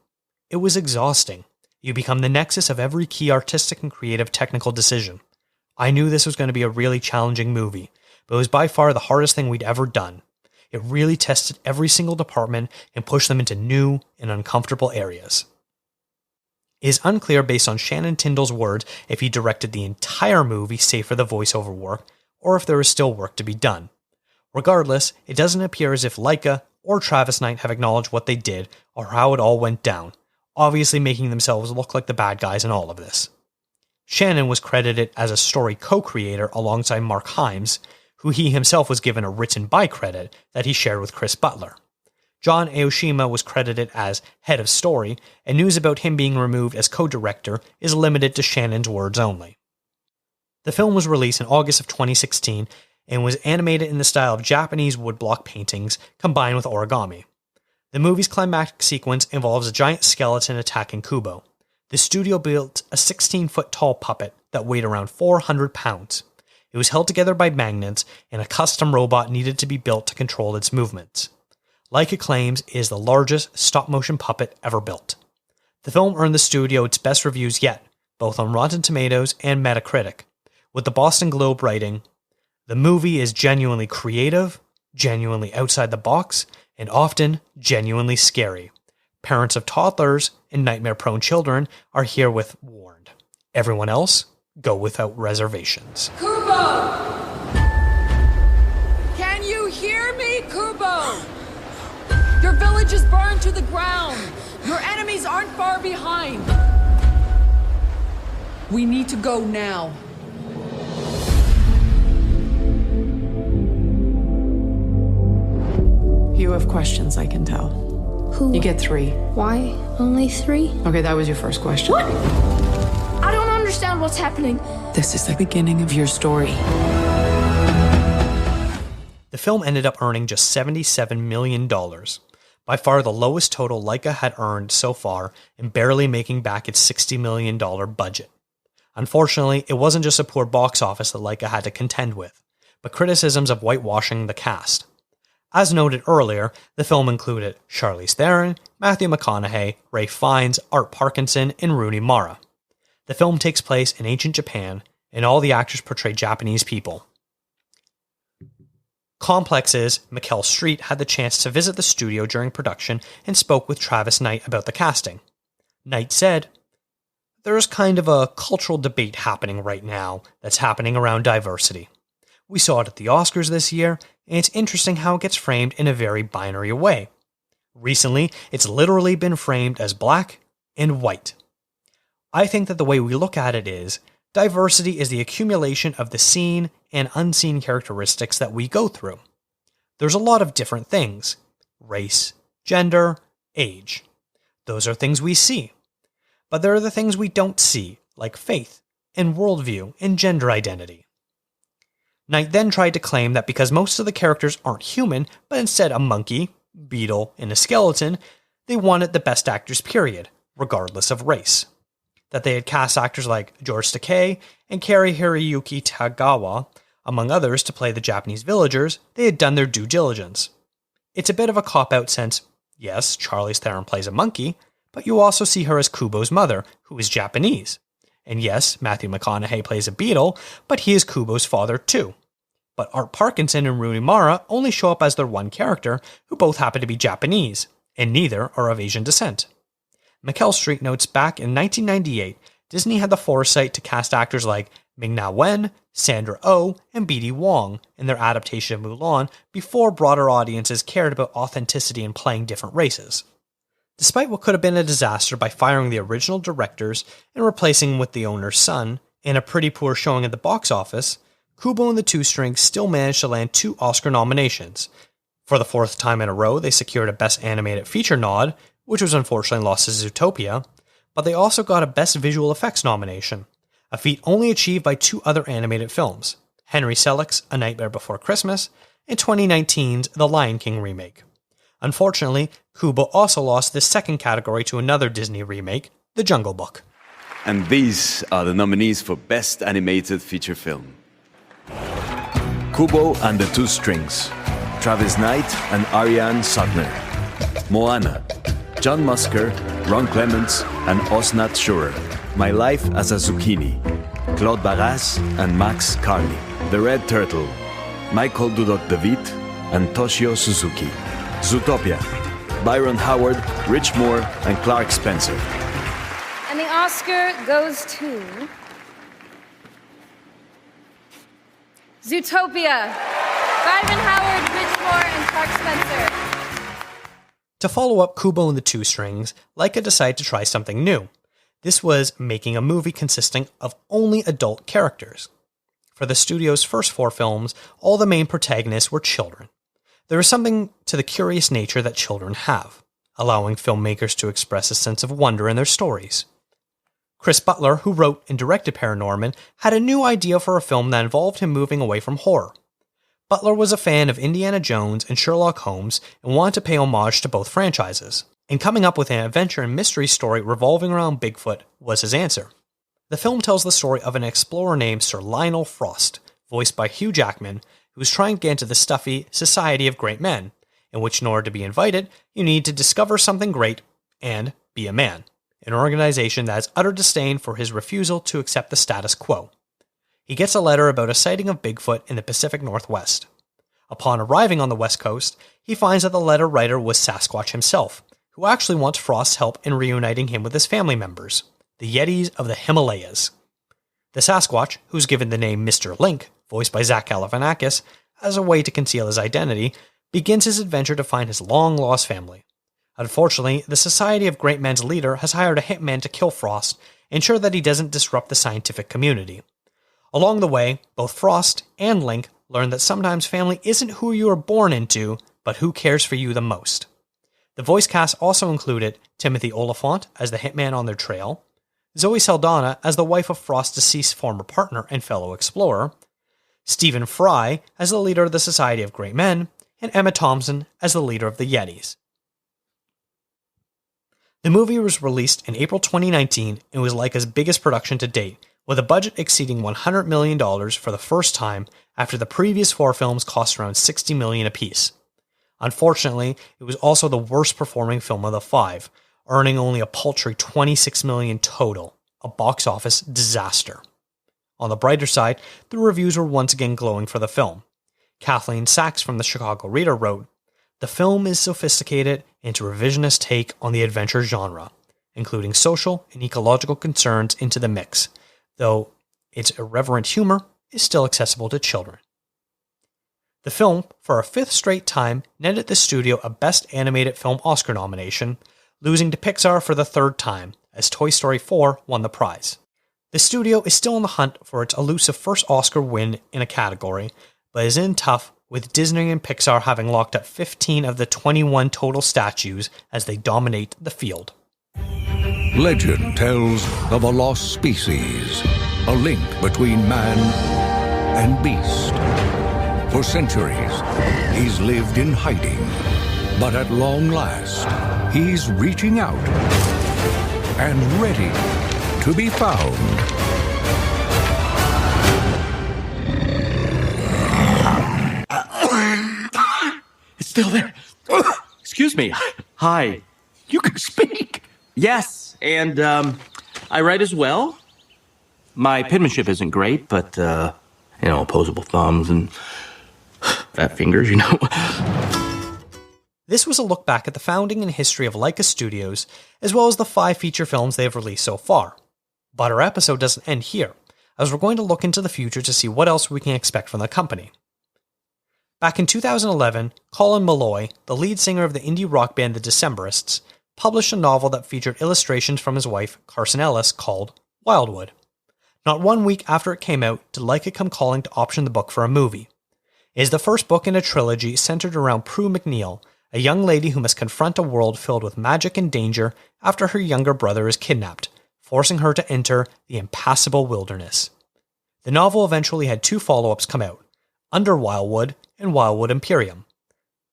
"It was exhausting. You become the nexus of every key artistic and creative technical decision. I knew this was going to be a really challenging movie, but it was by far the hardest thing we'd ever done. It really tested every single department and pushed them into new and uncomfortable areas." It is unclear based on Shannon Tyndall's words if he directed the entire movie save for the voiceover work, or if there is still work to be done. Regardless, it doesn't appear as if Laika or Travis Knight have acknowledged what they did or how it all went down, obviously making themselves look like the bad guys in all of this. Shannon was credited as a story co-creator alongside Mark Himes, who he himself was given a written by credit that he shared with Chris Butler. John Aoshima was credited as head of story, and news about him being removed as co-director is limited to Shannon's words only. The film was released in August of 2016 and was animated in the style of Japanese woodblock paintings combined with origami. The movie's climactic sequence involves a giant skeleton attacking Kubo. The studio built a 16-foot tall puppet that weighed around 400 pounds. It was held together by magnets, and a custom robot needed to be built to control its movements. Laika claims it is the largest stop-motion puppet ever built. The film earned the studio its best reviews yet, both on Rotten Tomatoes and Metacritic, with the Boston Globe writing, "The movie is genuinely creative, genuinely outside the box, and often genuinely scary. Parents of toddlers and nightmare-prone children are herewith warned. Everyone else, go without reservations." Kubo! Can you hear me, Kubo? Your village is burned to the ground. Your enemies aren't far behind. We need to go now. You have questions, I can tell. Who? You get 3. Why only 3? Okay, that was your first question. What? I don't understand what's happening. This is the beginning of your story. The film ended up earning just $77 million, by far the lowest total Laika had earned so far, and barely making back its $60 million budget. Unfortunately, it wasn't just a poor box office that Laika had to contend with, but criticisms of whitewashing the cast. As noted earlier, the film included Charlize Theron, Matthew McConaughey, Ralph Fiennes, Art Parkinson, and Rooney Mara. The film takes place in ancient Japan, and all the actors portray Japanese people. Complex's McKell Street had the chance to visit the studio during production and spoke with Travis Knight about the casting. Knight said, "There's kind of a cultural debate happening right now that's happening around diversity. We saw it at the Oscars this year, and it's interesting how it gets framed in a very binary way. Recently, it's literally been framed as black and white. I think that the way we look at it is, diversity is the accumulation of the seen and unseen characteristics that we go through. There's a lot of different things. Race, gender, age. Those are things we see. But there are the things we don't see, like faith, and worldview, and gender identity." Knight then tried to claim that because most of the characters aren't human, but instead a monkey, beetle, and a skeleton, they wanted the best actors period, regardless of race. That they had cast actors like George Takei and Kari Hiroyuki Tagawa, among others, to play the Japanese villagers, they had done their due diligence. It's a bit of a cop-out since, yes, Charlize Theron plays a monkey, but you also see her as Kubo's mother, who is Japanese. And yes, Matthew McConaughey plays a beetle, but he is Kubo's father too. But Art Parkinson and Rooney Mara only show up as their one character, who both happen to be Japanese, and neither are of Asian descent. McKell Street notes back in 1998, Disney had the foresight to cast actors like Ming-Na Wen, Sandra Oh, and B.D. Wong in their adaptation of Mulan before broader audiences cared about authenticity and playing different races. Despite what could have been a disaster by firing the original directors and replacing them with the owner's son, and a pretty poor showing at the box office, Kubo and the Two Strings still managed to land 2 Oscar nominations. For the 4th time in a row, they secured a Best Animated Feature nod, which was unfortunately lost to Zootopia, but they also got a Best Visual Effects nomination, a feat only achieved by 2 other animated films, Henry Selick's A Nightmare Before Christmas and 2019's The Lion King remake. Unfortunately, Kubo also lost this second category to another Disney remake, The Jungle Book. And these are the nominees for Best Animated Feature Film. Kubo and the Two Strings, Travis Knight and Ariane Sutner. Moana, John Musker, Ron Clements, and Osnat Schurer. My Life as a Zucchini, Claude Barras and Max Carney. The Red Turtle, Michael Dudok-David and Toshio Suzuki. Zootopia, Byron Howard, Rich Moore, and Clark Spencer. And the Oscar goes to Zootopia, Byron Howard, Rich Moore, and Clark Spencer. To follow up Kubo and the Two Strings, Laika decided to try something new. This was making a movie consisting of only adult characters. For the studio's first 4 films, all the main protagonists were children. There is something to the curious nature that children have, allowing filmmakers to express a sense of wonder in their stories. Chris Butler, who wrote and directed Paranorman, had a new idea for a film that involved him moving away from horror. Butler was a fan of Indiana Jones and Sherlock Holmes and wanted to pay homage to both franchises, and coming up with an adventure and mystery story revolving around Bigfoot was his answer. The film tells the story of an explorer named Sir Lionel Frost, voiced by Hugh Jackman, who was trying to get into the stuffy Society of Great Men, in which in order to be invited, you need to discover something great and be a man, an organization that has utter disdain for his refusal to accept the status quo. He gets a letter about a sighting of Bigfoot in the Pacific Northwest. Upon arriving on the West Coast, he finds that the letter writer was Sasquatch himself, who actually wants Frost's help in reuniting him with his family members, the Yetis of the Himalayas. The Sasquatch, who's given the name Mr. Link, voiced by Zach Galifianakis, as a way to conceal his identity, begins his adventure to find his long-lost family. Unfortunately, the Society of Great Men's leader has hired a hitman to kill Frost, ensure that he doesn't disrupt the scientific community. Along the way, both Frost and Link learn that sometimes family isn't who you were born into, but who cares for you the most. The voice cast also included Timothy Olyphant as the hitman on their trail, Zoe Saldana as the wife of Frost's deceased former partner and fellow explorer, Stephen Fry as the leader of the Society of Great Men, and Emma Thompson as the leader of the Yetis. The movie was released in April 2019 and was Laika's biggest production to date, with a budget exceeding $100 million for the first time after the previous 4 films cost around $60 million apiece. Unfortunately, it was also the worst performing film of the 5, earning only a paltry $26 million total, a box office disaster. On the brighter side, the reviews were once again glowing for the film. Kathleen Sachs from the Chicago Reader wrote, "The film is sophisticated and its revisionist take on the adventure genre, including social and ecological concerns into the mix, though its irreverent humor is still accessible to children." The film, for a 5th straight time, netted the studio a Best Animated Film Oscar nomination, losing to Pixar for the 3rd time, as Toy Story 4 won the prize. The studio is still on the hunt for its elusive first Oscar win in a category, but is in tough with Disney and Pixar having locked up 15 of the 21 total statues as they dominate the field. Legend tells of a lost species, a link between man and beast. For centuries, he's lived in hiding, but at long last, he's reaching out and ready to be found. It's still there. Excuse me. Hi. You can speak. Yes, and I write as well. My penmanship isn't great, but opposable thumbs and fat fingers, This was a look back at the founding and history of Laika Studios, as well as the 5 feature films they have released so far. But our episode doesn't end here, as we're going to look into the future to see what else we can expect from the company. Back in 2011, Colin Malloy, the lead singer of the indie rock band The Decemberists, published a novel that featured illustrations from his wife, Carson Ellis, called Wildwood. Not 1 week after it came out, did Laika come calling to option the book for a movie. It is the first book in a trilogy centered around Prue McNeil, a young lady who must confront a world filled with magic and danger after her younger brother is kidnapped, forcing her to enter the impassable wilderness. The novel eventually had 2 follow-ups come out, Under Wildwood and Wildwood Imperium.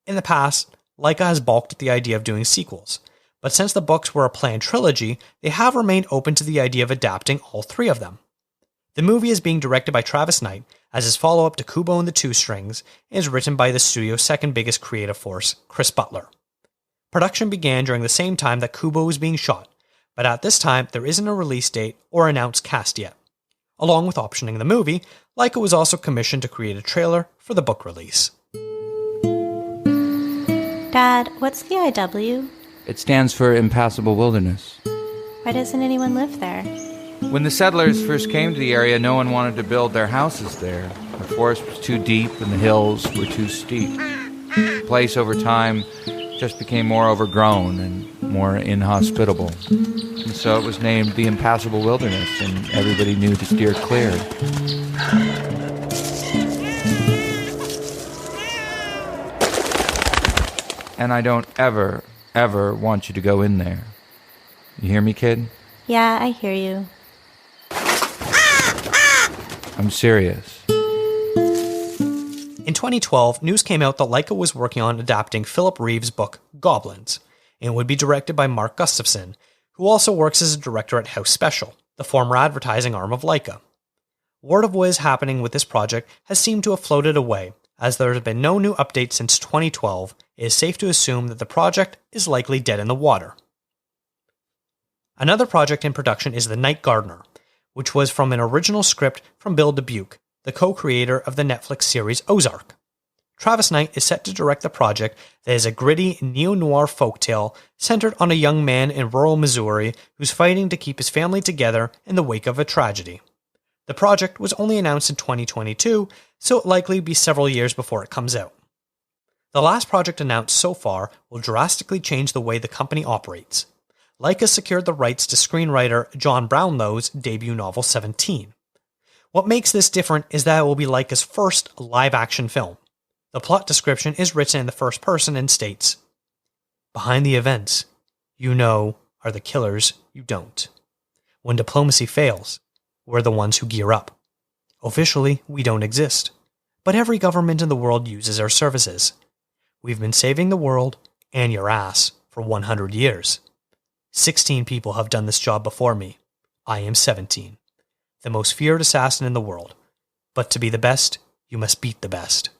In the past, Laika has balked at the idea of doing sequels, but since the books were a planned trilogy, they have remained open to the idea of adapting all 3 of them. The movie is being directed by Travis Knight as his follow-up to Kubo and the Two Strings, and is written by the studio's second biggest creative force, Chris Butler. Production began during the same time that Kubo was being shot, but at this time there isn't a release date or announced cast yet. Along with optioning the movie, Laika was also commissioned to create a trailer for the book release. Dad, what's the IW? It stands for Impassable Wilderness. Why doesn't anyone live there? When the settlers first came to the area, no one wanted to build their houses there. The forest was too deep and the hills were too steep. The place over time just became more overgrown and more inhospitable. And so it was named the Impassable Wilderness, and everybody knew to steer clear. And I don't ever want you to go in there. You hear me, kid? Yeah, I hear you. I'm serious. In In 2012, news came out that Laika was working on adapting Philip Reeves' book Goblins, and would be directed by Mark Gustafson, who also works as a director at House Special, the former advertising arm of Laika. Word of what is happening with this project has seemed to have floated away, as there has been no new updates since 2012. It is safe to assume that the project is likely dead in the water. Another project in production is The Night Gardener, which was from an original script from Bill Dubuque, the co-creator of the Netflix series Ozark. Travis Knight is set to direct the project that is a gritty neo-noir folktale centered on a young man in rural Missouri who's fighting to keep his family together in the wake of a tragedy. The project was only announced in 2022, so it'll likely be several years before it comes out. The last project announced so far will drastically change the way the company operates. Laika secured the rights to screenwriter John Brownlow's debut novel 17. What makes this different is that it will be Laika's first live-action film. The plot description is written in the first person and states, "Behind the events, you know, are the killers you don't. When diplomacy fails, we're the ones who gear up. Officially, we don't exist, but every government in the world uses our services. We've been saving the world and your ass for 100 years. 16 people have done this job before me. I am 17. The most feared assassin in the world. But to be the best, you must beat the best.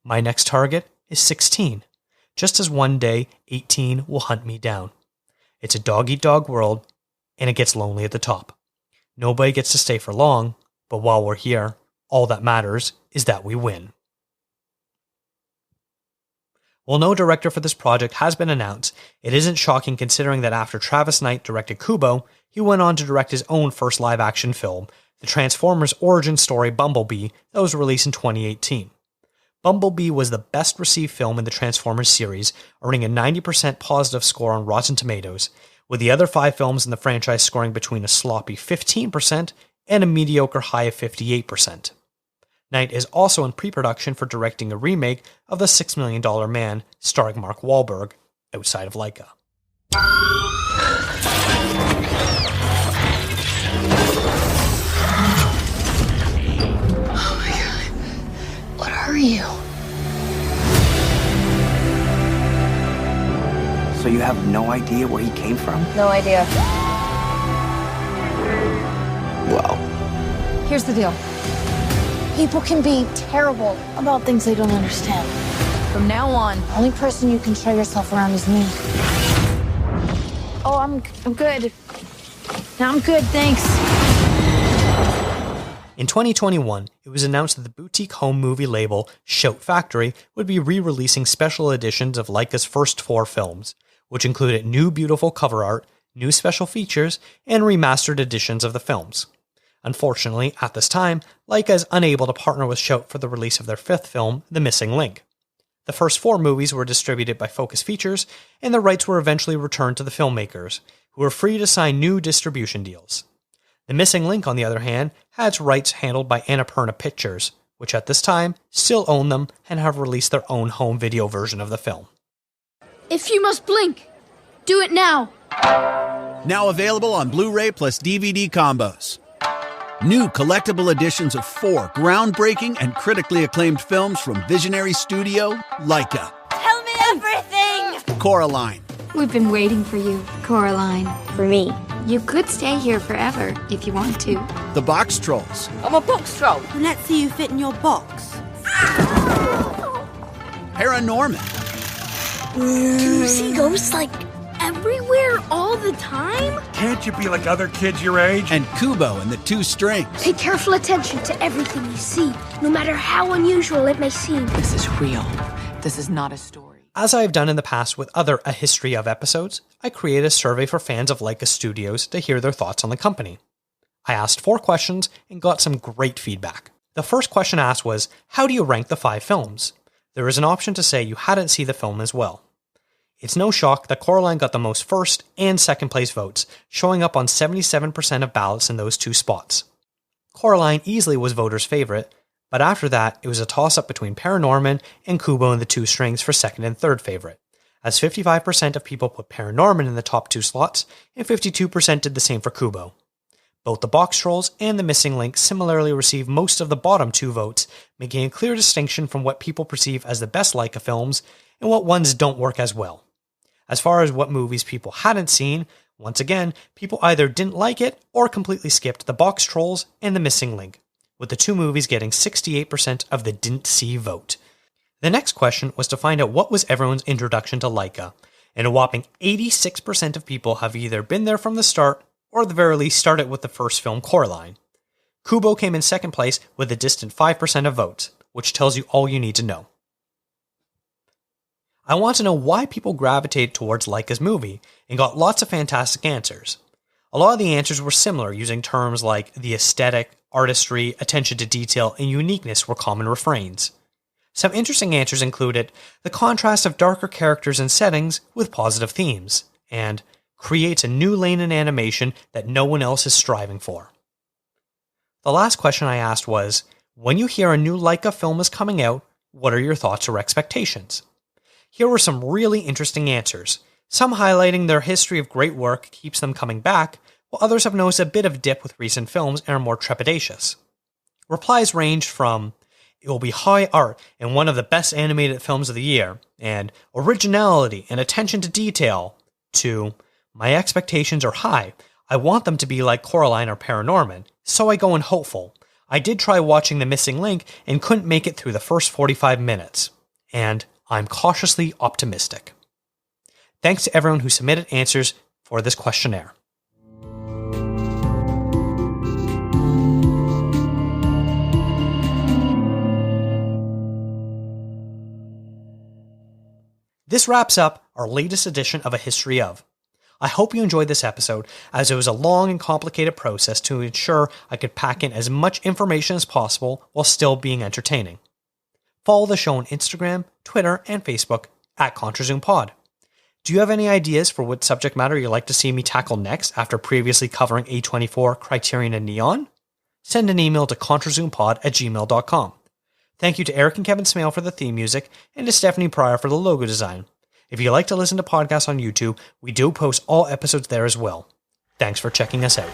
My next target is 16, just as one day 18 will hunt me down. It's a dog-eat-dog world, and it gets lonely at the top. Nobody gets to stay for long, but while we're here, all that matters is that we win." While no director for this project has been announced, it isn't shocking considering that after Travis Knight directed Kubo, he went on to direct his own first live-action film, the Transformers origin story Bumblebee, that was released in 2018. Bumblebee was the best-received film in the Transformers series, earning a 90% positive score on Rotten Tomatoes, with the other 5 films in the franchise scoring between a sloppy 15% and a mediocre high of 58%. Knight is also in pre-production for directing a remake of The $6 Million Man, starring Mark Wahlberg, outside of Laika. Oh my god. What are you? So you have no idea where he came from? No idea. Well, Here's the deal. People can be terrible about things they don't understand. From now on, the only person you can show yourself around is me. Oh, I'm good. No, I'm good, thanks. In 2021, it was announced that the boutique home movie label Shout Factory would be re-releasing special editions of Laika's first 4 films, which included new beautiful cover art, new special features, and remastered editions of the films. Unfortunately, at this time, Laika is unable to partner with Shout for the release of their 5th film, The Missing Link. The first 4 movies were distributed by Focus Features, and the rights were eventually returned to the filmmakers, who were free to sign new distribution deals. The Missing Link, on the other hand, had its rights handled by Annapurna Pictures, which at this time still own them and have released their own home video version of the film. If you must blink, do it now. Now available on Blu-ray plus DVD combos. New collectible editions of 4 groundbreaking and critically acclaimed films from visionary studio Laika. Tell me everything! Coraline. We've been waiting for you, Coraline. For me. You could stay here forever if you want to. The Box Trolls. I'm a box troll. Let's see you fit in your box. Paranorman. Do you see ghosts like everywhere all the time? Can't you be like other kids your age? And Kubo and the 2 Strings. Pay careful attention to everything you see, no matter how unusual it may seem. This is real. This is not a story. As I have done in the past with other A History of episodes, I created a survey for fans of Laika Studios to hear their thoughts on the company. I asked 4 questions and got some great feedback. The first question asked was, how do you rank the 5 films? There is an option to say you hadn't seen the film as well. It's no shock that Coraline got the most first and second place votes, showing up on 77% of ballots in those 2 spots. Coraline easily was voters' favorite, but after that, it was a toss-up between Paranorman and Kubo and the 2 Strings for second and third favorite, as 55% of people put Paranorman in the top 2 slots, and 52% did the same for Kubo. Both The Box Trolls and The Missing Link similarly received most of the bottom 2 votes, making a clear distinction from what people perceive as the best Laika films and what ones don't work as well. As far as what movies people hadn't seen, once again, people either didn't like it or completely skipped The Box Trolls and The Missing Link, with the 2 movies getting 68% of the didn't see vote. The next question was to find out what was everyone's introduction to Laika, and a whopping 86% of people have either been there from the start or at the very least started with the first film Coraline. Kubo came in second place with a distant 5% of votes, which tells you all you need to know. I want to know why people gravitated towards Laika's movie, and got lots of fantastic answers. A lot of the answers were similar, using terms like the aesthetic, artistry, attention to detail, and uniqueness were common refrains. Some interesting answers included the contrast of darker characters and settings with positive themes, and creates a new lane in animation that no one else is striving for. The last question I asked was, when you hear a new Laika film is coming out, what are your thoughts or expectations? Here were some really interesting answers, some highlighting their history of great work keeps them coming back, while others have noticed a bit of dip with recent films and are more trepidatious. Replies ranged from, it will be high art and one of the best animated films of the year, and originality and attention to detail, to, my expectations are high, I want them to be like Coraline or Paranorman, so I go in hopeful. I did try watching The Missing Link and couldn't make it through the first 45 minutes, and I'm cautiously optimistic. Thanks to everyone who submitted answers for this questionnaire. This wraps up our latest edition of A History Of. I hope you enjoyed this episode, as it was a long and complicated process to ensure I could pack in as much information as possible while still being entertaining. Follow the show on Instagram, Twitter, and Facebook at contrazoompod. Do you have any ideas for what subject matter you'd like to see me tackle next after previously covering A24, Criterion, and Neon? Send an email to contrazoompod@gmail.com. Thank you to Eric and Kevin Smale for the theme music, and to Stephanie Pryor for the logo design. If you like to listen to podcasts on YouTube, we do post all episodes there as well. Thanks for checking us out.